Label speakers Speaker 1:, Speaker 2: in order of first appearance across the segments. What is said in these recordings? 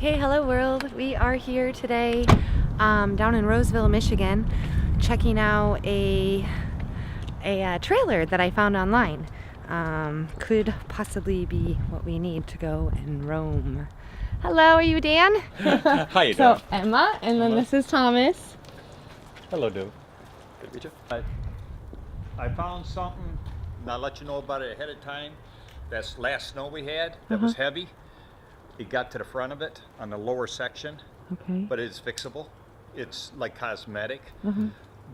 Speaker 1: Okay, hello world. We are here today down in Roseville, Michigan, checking out a trailer that I found online. Could possibly be what we need to go and roam. Hello, are you Dan?
Speaker 2: How you doing?
Speaker 1: So Emma, and then this is Thomas.
Speaker 2: Hello, dude. Good to meet you. I found something, and I'll let you know about it ahead of time. That's last snow we had that was heavy. It got to the front of it on the lower section,
Speaker 1: Okay.
Speaker 2: but it's fixable. It's like cosmetic.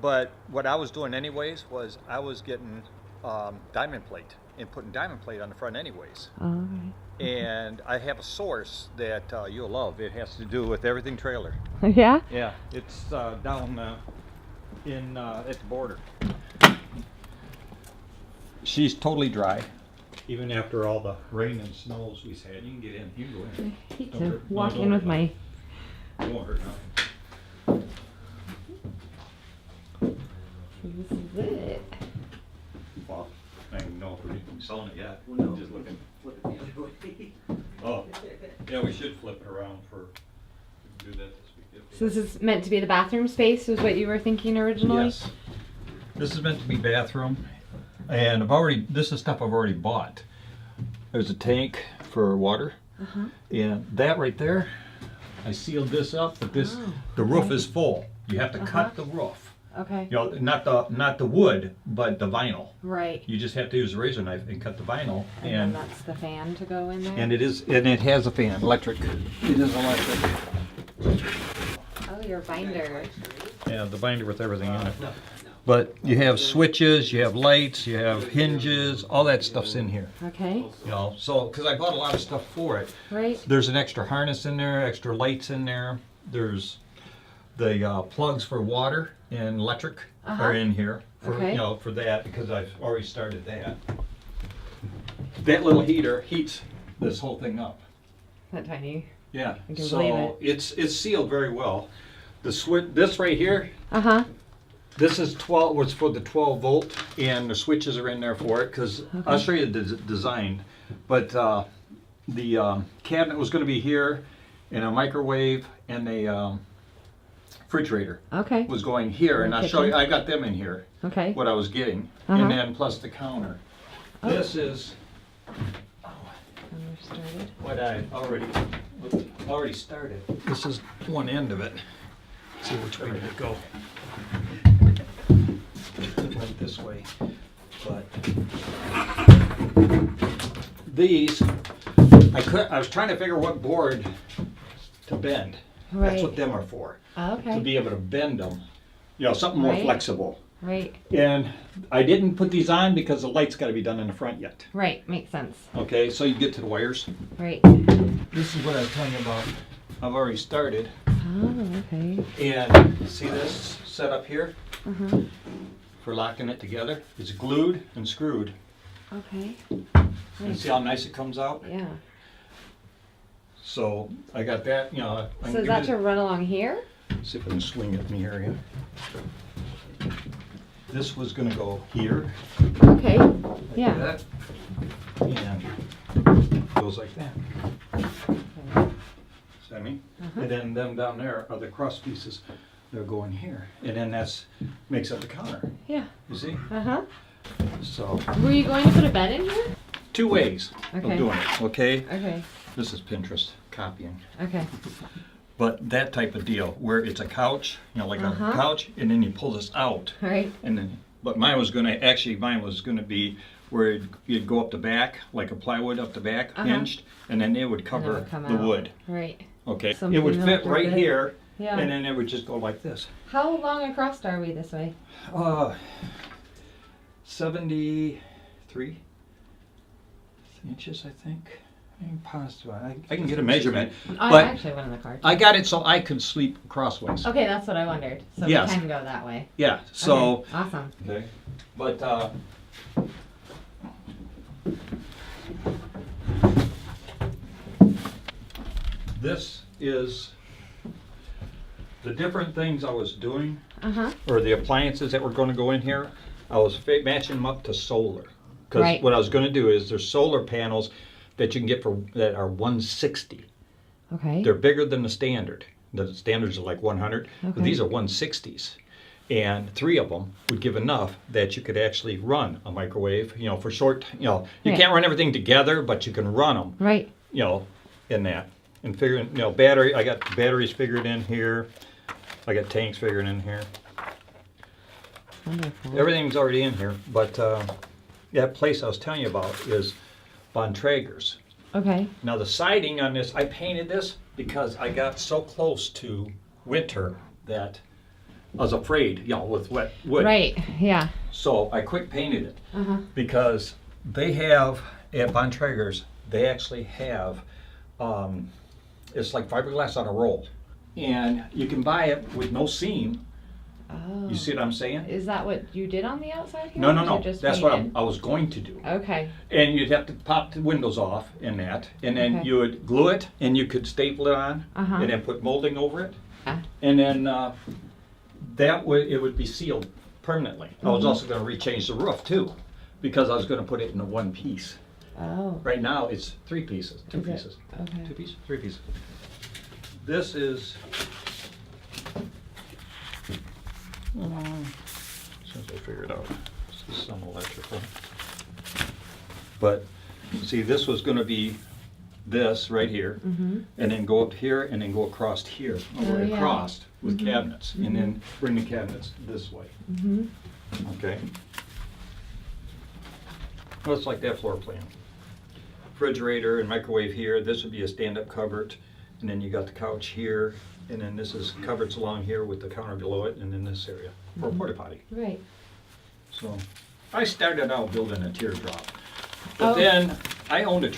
Speaker 2: But what I was doing anyways was I was getting diamond plate and putting diamond plate on the front anyways.
Speaker 1: All right.
Speaker 2: And I have a source that you'll love. It has to do with everything trailer.
Speaker 1: Yeah?
Speaker 2: Yeah, it's down at the border. She's totally dry, even after all the rain and snows we've had. You can get in. You can go in.
Speaker 1: I hate
Speaker 2: Don't
Speaker 1: to
Speaker 2: hurt-
Speaker 1: walk
Speaker 2: don't
Speaker 1: in
Speaker 2: hurt
Speaker 1: with my...
Speaker 2: It won't hurt nothing.
Speaker 1: This is it.
Speaker 2: Well, I don't know if we're selling it yet. We're just looking. Oh, yeah, we should flip it around for. We can do that this week.
Speaker 1: So this is meant to be the bathroom space, was what you were thinking originally?
Speaker 2: Yes. This is meant to be bathroom, and this is stuff I've already bought. There's a tank for water, and that right there, I sealed this up, but the roof is full. You have to cut the roof.
Speaker 1: Okay.
Speaker 2: You know, not the wood, but the vinyl.
Speaker 1: Right.
Speaker 2: You just have to use a razor knife and cut the vinyl,
Speaker 1: And then that's the fan to go in there?
Speaker 2: and it has a fan, electric. It is electric.
Speaker 1: Oh, your binder.
Speaker 2: Yeah, the binder with everything in it. But you have switches, you have lights, you have hinges, all that stuff's in here.
Speaker 1: Okay.
Speaker 2: You know, so because I bought a lot of stuff for it.
Speaker 1: Right.
Speaker 2: There's an extra harness in there, extra lights in there. There's the plugs for water and electric are in here for
Speaker 1: Okay.
Speaker 2: for that, because I've already started that. That little heater heats this whole thing up.
Speaker 1: That tiny.
Speaker 2: Yeah.
Speaker 1: I can believe
Speaker 2: So it's sealed very well. The switch, this right here, this is 12. Was for the 12 volt, and the switches are in there for it. Because I'll show you the design. But the cabinet was going to be here, and a microwave and a refrigerator
Speaker 1: Okay.
Speaker 2: was going here, and I'll show you. I got them in here.
Speaker 1: Okay.
Speaker 2: What I was getting, and then plus the counter. This is
Speaker 1: Started.
Speaker 2: what I already started. This is one end of it. Let's see which way did it go. It went this way, but these I was trying to figure what board to bend.
Speaker 1: Right.
Speaker 2: That's what them are for.
Speaker 1: Okay.
Speaker 2: To be able to bend them. You know, something more
Speaker 1: Right.
Speaker 2: flexible.
Speaker 1: Right.
Speaker 2: And I didn't put these on because the light's got to be done in the front yet.
Speaker 1: Right. Makes sense.
Speaker 2: Okay, so you get to the wires.
Speaker 1: Right.
Speaker 2: This is what I was telling you about. I've already started.
Speaker 1: Oh, okay.
Speaker 2: And see this set up here for locking it together? It's glued and screwed.
Speaker 1: Okay.
Speaker 2: And see how nice it comes out?
Speaker 1: Yeah.
Speaker 2: So I got that, you know. I
Speaker 1: So
Speaker 2: can
Speaker 1: is that
Speaker 2: give
Speaker 1: to run along here?
Speaker 2: See if I can swing it in the area. This was going to go here.
Speaker 1: Okay.
Speaker 2: Like
Speaker 1: Yeah.
Speaker 2: that. And goes like that. See what I mean? And then them down there are the cross pieces. They're going here. And then that's makes up the counter.
Speaker 1: Yeah.
Speaker 2: You see? So
Speaker 1: Were you going to put a bed in here?
Speaker 2: two ways
Speaker 1: Okay.
Speaker 2: of doing it. Okay?
Speaker 1: Okay.
Speaker 2: This is Pinterest copying.
Speaker 1: Okay.
Speaker 2: But that type of deal where it's a couch, you know, like a couch, and then you pull this out.
Speaker 1: All right.
Speaker 2: And then, but mine was gonna be where you'd go up the back, like a plywood up the back, hinged, and then it would cover
Speaker 1: come
Speaker 2: the
Speaker 1: out.
Speaker 2: wood.
Speaker 1: Right.
Speaker 2: Okay, it
Speaker 1: Something
Speaker 2: would fit
Speaker 1: like
Speaker 2: right
Speaker 1: that.
Speaker 2: here,
Speaker 1: Yeah.
Speaker 2: and then it would just go like this.
Speaker 1: How long across are we this way?
Speaker 2: 73 inches, I think. I'm positive. I can get a measurement,
Speaker 1: I
Speaker 2: but
Speaker 1: actually went in the car.
Speaker 2: I got it so I could sleep crossways.
Speaker 1: Okay, that's what I wondered. So
Speaker 2: Yes.
Speaker 1: we can go that way.
Speaker 2: Yeah. So.
Speaker 1: Okay, awesome.
Speaker 2: Okay. But this is the different things I was doing, or the appliances that were going to go in here. I was matching them up to solar, because
Speaker 1: Right.
Speaker 2: what I was going to do is there's solar panels that you can get for that are 160.
Speaker 1: Okay.
Speaker 2: They're bigger than the standard. The standards are like 100, but
Speaker 1: Okay.
Speaker 2: these are 160s. And 3 of them would give enough that you could actually run a microwave, you know, for short, you know, you
Speaker 1: Yeah.
Speaker 2: can't run everything together, but you can run them,
Speaker 1: Right.
Speaker 2: you know, in that. And figuring, you know, battery, I got batteries figured in here. I got tanks figured in here.
Speaker 1: Wonderful.
Speaker 2: Everything's already in here, but that place I was telling you about is Bontrager's.
Speaker 1: Okay.
Speaker 2: Now the siding on this, I painted this because I got so close to winter that I was afraid, you know, with wet wood.
Speaker 1: Right. Yeah.
Speaker 2: So I quick painted it
Speaker 1: Uh-huh.
Speaker 2: because they have, at Bontrager's, they actually have, it's like fiberglass on a roll. And you can buy it with no seam.
Speaker 1: Oh.
Speaker 2: You see what I'm saying?
Speaker 1: Is that what you did on the outside here?
Speaker 2: No, no,
Speaker 1: or
Speaker 2: no.
Speaker 1: just
Speaker 2: That's what
Speaker 1: painted?
Speaker 2: I was going to do.
Speaker 1: Okay.
Speaker 2: And you'd have to pop the windows off in that, and then
Speaker 1: Okay.
Speaker 2: you would glue it, and you could staple it on,
Speaker 1: Uh-huh.
Speaker 2: and then put molding over it,
Speaker 1: Ah.
Speaker 2: and then that way it would be sealed permanently. I was
Speaker 1: Mhm.
Speaker 2: also going to rechange the roof too, because I was going to put it in a one piece.
Speaker 1: Oh.
Speaker 2: Right now it's 3 pieces, 2
Speaker 1: Is it?
Speaker 2: pieces,
Speaker 1: Okay.
Speaker 2: 2 pieces, 3 pieces. This is. Since I figured out, this is some electrical. But, see, this was gonna be this right here,
Speaker 1: Mm-hmm.
Speaker 2: and then go up here, and then go across here, all the
Speaker 1: Oh,
Speaker 2: way
Speaker 1: yeah.
Speaker 2: across with
Speaker 1: Mhm.
Speaker 2: cabinets, and then bring the cabinets this way,
Speaker 1: Mm-hmm.
Speaker 2: okay? Well, it's like that floor plan. Refrigerator and microwave here, this would be a stand-up cupboard, and then you got the couch here, and then this is cupboards along here with the counter below it, and then this area for a
Speaker 1: Mhm.
Speaker 2: porta potty.
Speaker 1: Right.
Speaker 2: So I started out building a teardrop, but
Speaker 1: Oh.
Speaker 2: then I owned a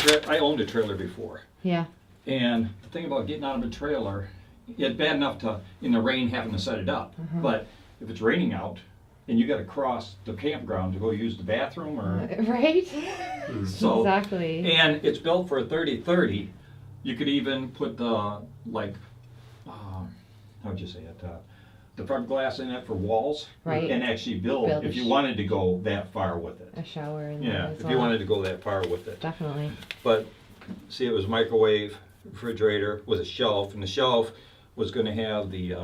Speaker 2: trailer before,
Speaker 1: Yeah.
Speaker 2: and the thing about getting out of a trailer, it's bad enough to in the rain having to set it up,
Speaker 1: Mhm.
Speaker 2: but if it's raining out and you got to cross the campground to go use the bathroom or
Speaker 1: Right?
Speaker 2: so,
Speaker 1: Exactly.
Speaker 2: and it's built for a 30-30. You could even put the like, how'd you say it? The fiberglass in it for walls,
Speaker 1: Right.
Speaker 2: and actually build
Speaker 1: Build
Speaker 2: if
Speaker 1: a
Speaker 2: you
Speaker 1: sh-
Speaker 2: wanted to go that far with it.
Speaker 1: A shower in
Speaker 2: Yeah,
Speaker 1: there as
Speaker 2: if
Speaker 1: well.
Speaker 2: you wanted to go that far with it.
Speaker 1: Definitely.
Speaker 2: But see, it was microwave, refrigerator with a shelf, and the shelf was going to have the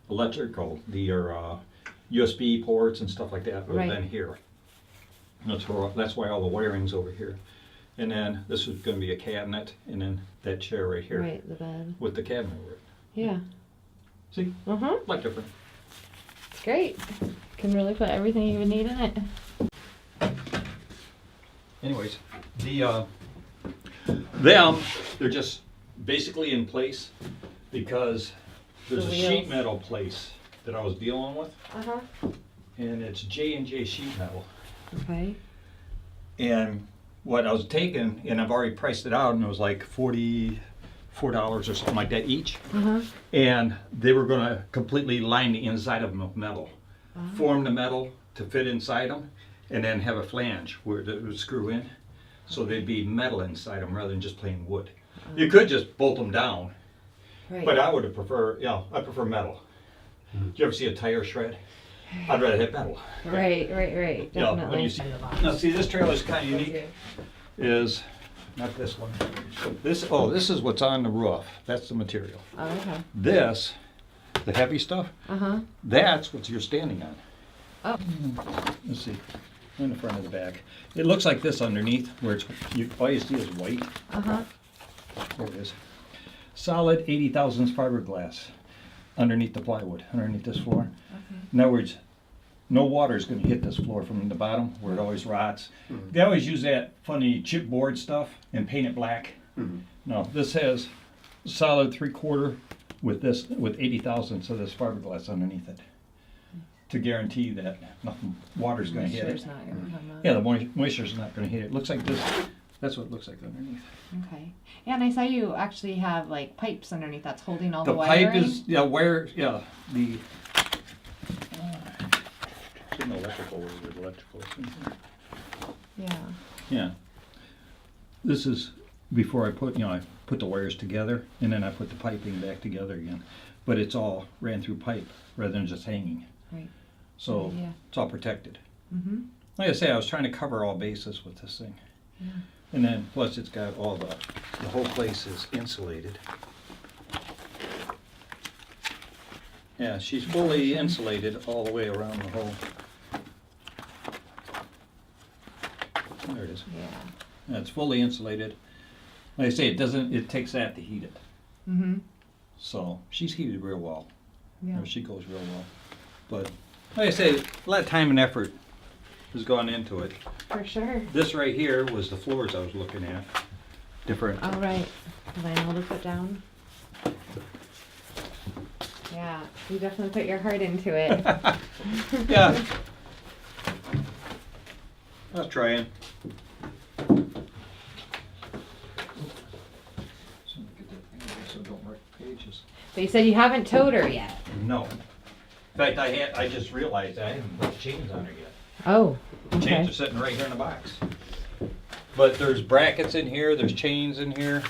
Speaker 2: electrical, the USB ports and stuff like that. Would have
Speaker 1: Right.
Speaker 2: been here. That's why all the wiring's over here. And then this was going to be a cabinet, and then that chair right here
Speaker 1: Right, the bed.
Speaker 2: with the cabinet over it.
Speaker 1: Yeah.
Speaker 2: See,
Speaker 1: Uh-huh.
Speaker 2: like different.
Speaker 1: It's great. Can really put everything you would need in it.
Speaker 2: Anyways, they're just basically in place because there's
Speaker 1: The
Speaker 2: a sheet
Speaker 1: wheels.
Speaker 2: metal place that I was dealing with,
Speaker 1: Uh-huh.
Speaker 2: and it's J&J sheet metal.
Speaker 1: Okay.
Speaker 2: And what I was taking, and I've already priced it out, and it was like $44 or something like that each.
Speaker 1: Uh-huh.
Speaker 2: And they were going to completely line the inside of them with metal,
Speaker 1: Uh-huh.
Speaker 2: form the metal to fit inside them, and then have a flange where it would screw in. So they'd be metal inside them rather than just plain wood. You could just bolt them down,
Speaker 1: Right.
Speaker 2: but I would have I prefer metal. Do you ever see a tire shred? I'd rather have metal.
Speaker 1: Right.
Speaker 2: You know,
Speaker 1: Definitely.
Speaker 2: when you see, now see, this trailer's kind of unique. Is not this one. This is what's on the roof. That's the material.
Speaker 1: Oh, okay.
Speaker 2: This, the heavy stuff,
Speaker 1: Uh-huh.
Speaker 2: that's what you're standing on.
Speaker 1: Oh.
Speaker 2: Let's see, in the front and the back. It looks like this underneath, where all you see is white.
Speaker 1: Uh-huh.
Speaker 2: There it is. Solid 80 thousandths fiberglass underneath the plywood, underneath this floor.
Speaker 1: Okay.
Speaker 2: In other words, no water is going to hit this floor from the bottom where it always rots. They always use that funny chipboard stuff and paint it black. No, this has solid 3/4 with 80 thousandths of this fiberglass underneath it to guarantee that nothing water's going to hit it.
Speaker 1: Moisture's not gonna come out.
Speaker 2: Yeah, the moisture's not going to hit it. Looks like this. That's what it looks like underneath.
Speaker 1: Okay. Yeah, and I saw you actually have like pipes underneath that's holding all
Speaker 2: The
Speaker 1: the
Speaker 2: pipe
Speaker 1: wiring.
Speaker 2: is the in the electrical where the electrical is.
Speaker 1: Yeah.
Speaker 2: Yeah. This is before I put the wires together, and then I put the piping back together again. But it's all ran through pipe rather than just hanging.
Speaker 1: Right.
Speaker 2: So
Speaker 1: Yeah.
Speaker 2: it's all protected.
Speaker 1: Mm-hmm.
Speaker 2: Like I say, I was trying to cover all bases with this thing.
Speaker 1: Yeah.
Speaker 2: And then plus it's got all the whole place is insulated. Yeah, she's fully insulated all the way around the whole. There it is.
Speaker 1: Yeah.
Speaker 2: And it's fully insulated. Like I say, it takes that to heat it.
Speaker 1: Mm-hmm.
Speaker 2: So she's heated real well.
Speaker 1: Yeah.
Speaker 2: Or she goes real well. But like I say, a lot of time and effort has gone into it.
Speaker 1: For sure.
Speaker 2: This right here was the floors I was looking at. Different.
Speaker 1: Oh, right. Vinyl to put down. Yeah, you definitely put your heart into it.
Speaker 2: Yeah. I was trying. So don't write pages.
Speaker 1: But you said you haven't towed her yet.
Speaker 2: No. In fact, I just realized I haven't put chains on her yet.
Speaker 1: Oh,
Speaker 2: The chains
Speaker 1: okay.
Speaker 2: are sitting right here in the box. But there's brackets in here, there's chains in here.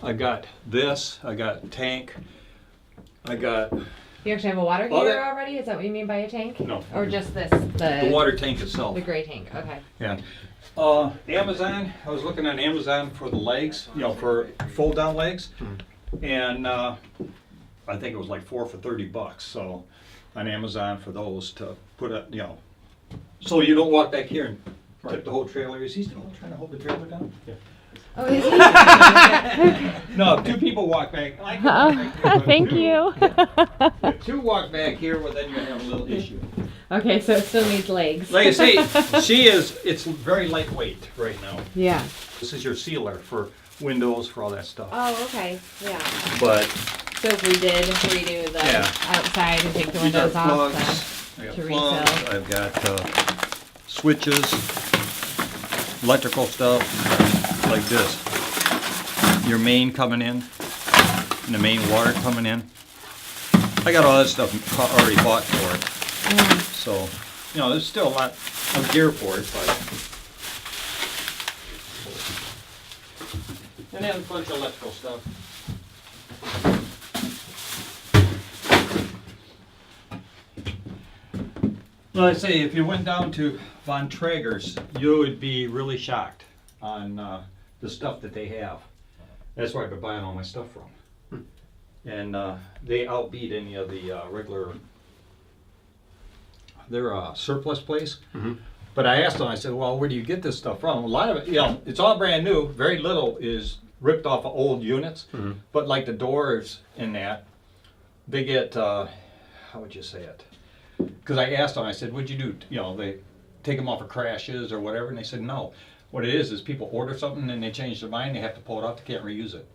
Speaker 2: I got this, I got tank, I got
Speaker 1: You actually have a water
Speaker 2: Oh,
Speaker 1: heater
Speaker 2: that-
Speaker 1: already? Is that what you mean by a tank?
Speaker 2: No.
Speaker 1: Or just this,
Speaker 2: the water tank itself.
Speaker 1: the gray tank? Okay.
Speaker 2: Yeah. Amazon, I was looking on Amazon for the legs, for fold down legs. And I think it was like 4 for $30. So on Amazon for those to put up, so you don't walk back here and tip the whole trailer. Is he still trying to hold the trailer down? Yeah.
Speaker 1: Oh, is he?
Speaker 2: No, if 2 people walk back. I can walk back here, but
Speaker 1: Thank
Speaker 2: two-
Speaker 1: you.
Speaker 2: If 2 walk back here, well, then you have a little issue.
Speaker 1: Okay, so it still needs legs.
Speaker 2: Like I say, it's very lightweight right now.
Speaker 1: Yeah.
Speaker 2: This is your sealer for windows, for all that stuff.
Speaker 1: Oh, okay. Yeah.
Speaker 2: But
Speaker 1: So if we did redo the
Speaker 2: Yeah.
Speaker 1: outside and take the
Speaker 2: these are
Speaker 1: windows off,
Speaker 2: plugs. I got
Speaker 1: to
Speaker 2: plugs.
Speaker 1: resell.
Speaker 2: I've got switches, electrical stuff like this. Your main coming in, and the main water coming in. I got all that stuff already bought for it. So, there's still a lot of gear for it, but. And then a bunch of electrical stuff. Well, I say, if you went down to Von Traeger's, you would be really shocked on the stuff that they have. That's where I've been buying all my stuff from. And they outbeat any of the regular. They're a surplus place. But I asked them, I said, well, where do you get this stuff from? A lot of it, it's all brand new. Very little is ripped off of old units. But like the doors in that, they get, how would you say it? Because I asked them, I said, what'd you do? They take them off of crashes or whatever, and they said, no. What it is people order something and they change their mind, they have to pull it out, they can't reuse it.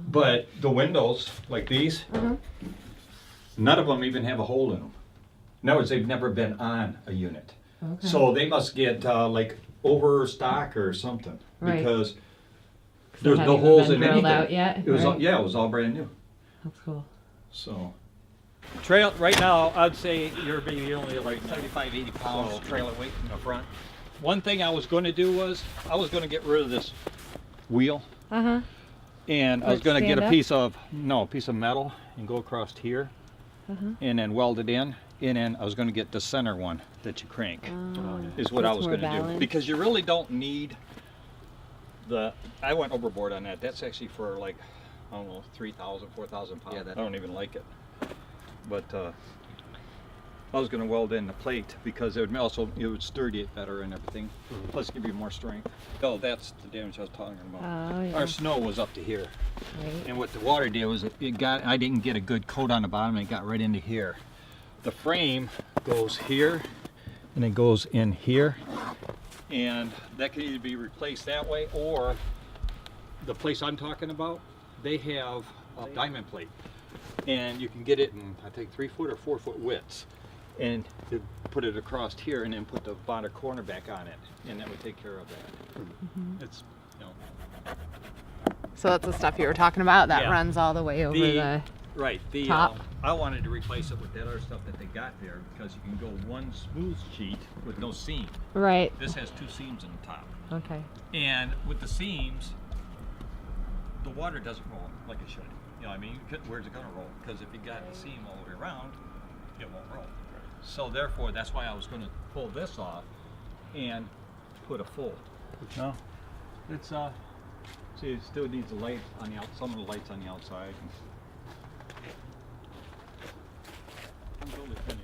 Speaker 2: But the windows, like these, none of them even have a hole in them. In other words, they've never been on a unit.
Speaker 1: Okay.
Speaker 2: So they must get like overstock or something.
Speaker 1: Right.
Speaker 2: Because there's
Speaker 1: Haven't
Speaker 2: no
Speaker 1: even
Speaker 2: holes
Speaker 1: been
Speaker 2: in
Speaker 1: drilled
Speaker 2: anything.
Speaker 1: out yet,
Speaker 2: It was all,
Speaker 1: right?
Speaker 2: yeah, it was all brand new.
Speaker 1: That's cool.
Speaker 2: So. Right now, I'd say you're maybe only like 75, 80 pounds trailer weight in the front. One thing I was going to do was, I was going to get rid of this wheel.
Speaker 1: Uh-huh.
Speaker 2: And I
Speaker 1: Would
Speaker 2: was
Speaker 1: it
Speaker 2: going to get
Speaker 1: stand
Speaker 2: a
Speaker 1: up?
Speaker 2: piece of metal and go across here
Speaker 1: Uh-huh.
Speaker 2: and then weld it in. And then I was going to get the center one that you crank, is what I
Speaker 1: that's
Speaker 2: was
Speaker 1: more
Speaker 2: going to do.
Speaker 1: balanced.
Speaker 2: Because you really don't need I went overboard on that. That's actually for like, I don't know, 3,000, 4,000 pounds. I don't even like it. But I was going to weld in the plate because it would sturdy it better and everything. Plus give you more strength. Oh, that's the damage I was talking about.
Speaker 1: Oh, yeah.
Speaker 2: Our snow was up to here.
Speaker 1: Right.
Speaker 2: And what the water did was I didn't get a good coat on the bottom, and it got right into here. The frame goes here and it goes in here, and that can either be replaced that way, or the place I'm talking about, they have a diamond plate, and you can get it in, I think, 3-foot or 4-foot widths, and to put it across here and then put the bottom corner back on it, and that would take care of that. It's,
Speaker 1: So that's the stuff you were talking about that
Speaker 2: Yeah.
Speaker 1: runs all the way over the
Speaker 2: Right.
Speaker 1: top.
Speaker 2: I wanted to replace it with that other stuff that they got there, because you can go one smooth sheet with no seam.
Speaker 1: Right.
Speaker 2: This has 2 seams in the top.
Speaker 1: Okay.
Speaker 2: And with the seams, the water doesn't roll like it should. Where's it going to roll? Because if you got the seam all the way around, it won't roll. So therefore, that's why I was going to pull this off and put a full. No, it's see, it still needs a light on the some of the lights on the outside. I'm totally finished.